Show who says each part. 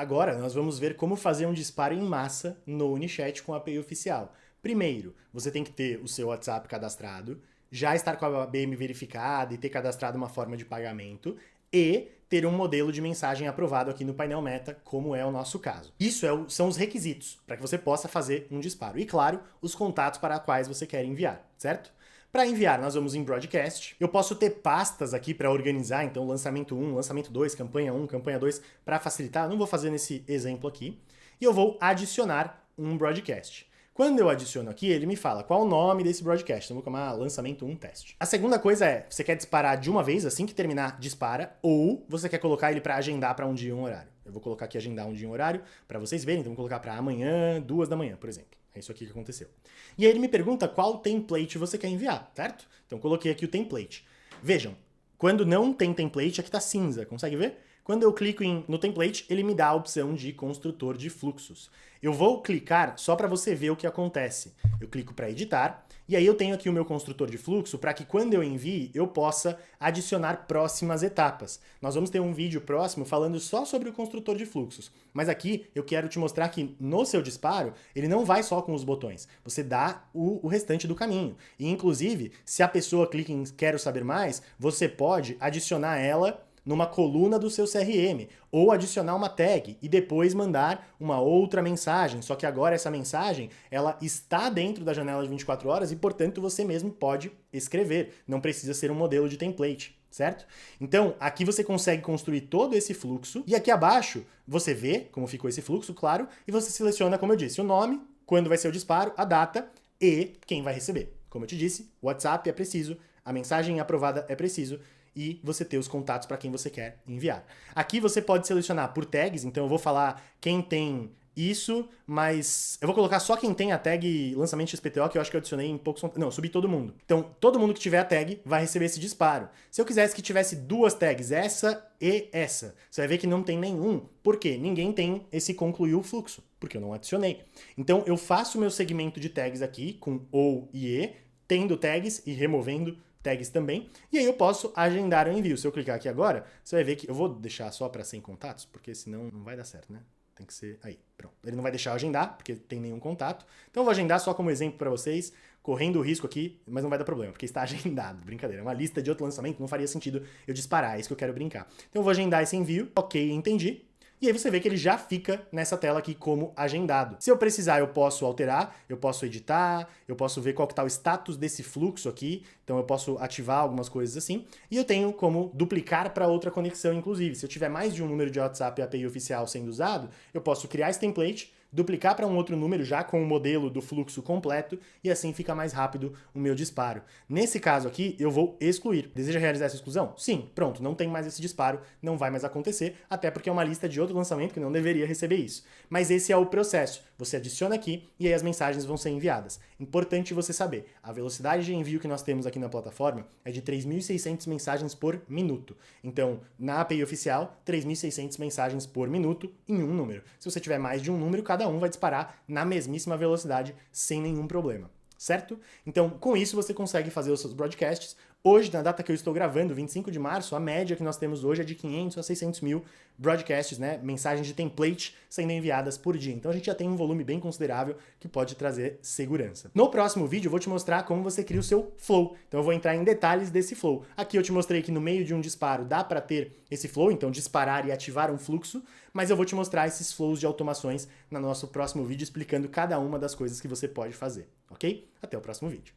Speaker 1: Agora nós vamos ver como fazer um disparo em massa no Unichat com a API oficial. Primeiro, você tem que ter o seu WhatsApp cadastrado, já estar com a ABM verificada e ter cadastrado uma forma de pagamento e ter um modelo de mensagem aprovado aqui no painel Meta, como é o nosso caso. Isso são os requisitos para que você possa fazer um disparo. E claro, os contatos para os quais você quer enviar, certo? Para enviar, nós vamos em Broadcast. Eu posso ter pastas aqui para organizar, então lançamento 1, lançamento 2, campanha 1, campanha 2, para facilitar. Eu não vou fazer nesse exemplo aqui. E eu vou adicionar um Broadcast. Quando eu adiciono aqui, ele me fala qual o nome desse broadcast. Então, eu vou colocar lançamento 1 teste. A segunda coisa é, você quer disparar de uma vez, assim que terminar, dispara, ou você quer colocar ele para agendar para um dia e um horário. Eu vou colocar aqui agendar um dia e um horário para vocês verem, então vou colocar para amanhã, 2 da manhã, por exemplo. É isso aqui que aconteceu. E aí ele me pergunta qual template você quer enviar, certo? Então coloquei aqui o template. Vejam, quando não tem template, aqui tá cinza, consegue ver? Quando eu clico no template, ele me dá a opção de construtor de fluxos. Eu vou clicar só para você ver o que acontece. Eu clico para editar, e aí eu tenho aqui o meu construtor de fluxo para que quando eu envie, eu possa adicionar próximas etapas. Nós vamos ter um vídeo próximo falando só sobre o construtor de fluxos. Mas aqui eu quero te mostrar que no seu disparo, ele não vai só com os botões. Você dá o restante do caminho. E inclusive, se a pessoa clica em quero saber mais, você pode adicionar ela numa coluna do seu CRM, ou adicionar uma tag e depois mandar uma outra mensagem, só que agora essa mensagem ela está dentro da janela de 24 horas e, portanto, você mesmo pode escrever, não precisa ser um modelo de template, certo? Então, aqui você consegue construir todo esse fluxo e aqui abaixo você vê como ficou esse fluxo, claro, e você seleciona, como eu disse, o nome, quando vai ser o disparo, a data e quem vai receber. Como eu te disse, o WhatsApp é preciso, a mensagem aprovada é preciso, e você ter os contatos para quem você quer enviar. Aqui você pode selecionar por tags, então eu vou falar quem tem isso, mas eu vou colocar só quem tem a tag lançamento XPTO, que eu acho que eu adicionei em poucos... Não, subi todo mundo. Então, todo mundo que tiver a tag vai receber esse disparo. Se eu quisesse que tivesse duas tags, essa e essa, você vai ver que não tem nenhum. Por quê? Ninguém tem esse concluir o fluxo, porque eu não adicionei. Então, eu faço o meu segmento de tags aqui com ou e e, tendo tags e removendo tags também, e aí eu posso agendar o envio. Se eu clicar aqui agora, você vai ver que eu vou deixar só para 100 contatos, porque senão não vai dar certo, né? Tem que ser aí, pronto. Ele não vai deixar eu agendar, porque tem nenhum contato. Então eu vou agendar só como exemplo para vocês, correndo o risco aqui, mas não vai dar problema, porque está agendado. Brincadeira, é uma lista de outro lançamento, não faria sentido eu disparar, é isso que eu quero brincar. Então eu vou agendar esse envio, ok, entendi. E aí você vê que ele já fica nessa tela aqui como agendado. Se eu precisar, eu posso alterar, eu posso editar, eu posso ver qual que está o status desse fluxo aqui, então eu posso ativar algumas coisas assim, e eu tenho como duplicar para outra conexão, inclusive. Se eu tiver mais de um número de WhatsApp API oficial sendo usado, eu posso criar esse template, duplicar para um outro número já com o modelo do fluxo completo e assim fica mais rápido o meu disparo. Nesse caso aqui, eu vou excluir. Deseja realizar essa exclusão? Sim, pronto, não tem mais esse disparo, não vai mais acontecer, até porque é uma lista de outro lançamento que não deveria receber isso. Mas esse é o processo. Você adiciona aqui e aí as mensagens vão ser enviadas. Importante você saber, a velocidade de envio que nós temos aqui na plataforma é de 3.600 mensagens por minuto. Então, na API oficial, 3.600 mensagens por minuto em um número. Se você tiver mais de um número, cada um vai disparar na mesmíssima velocidade, sem nenhum problema, certo? Então, com isso, você consegue fazer os seus broadcasts. Hoje, na data que eu estou gravando, 25 de março, a média que nós temos hoje é de 500 a 600 mil broadcasts, né? Mensagens de template sendo enviadas por dia. Então, a gente já tem um volume bem considerável que pode trazer segurança. No próximo vídeo, eu vou te mostrar como você cria o seu flow. Então, eu vou entrar em detalhes desse flow. Aqui eu te mostrei que no meio de um disparo dá para ter esse flow, então disparar e ativar um fluxo, mas eu vou te mostrar esses flows de automações no nosso próximo vídeo, explicando cada uma das coisas que você pode fazer, ok? Até o próximo vídeo.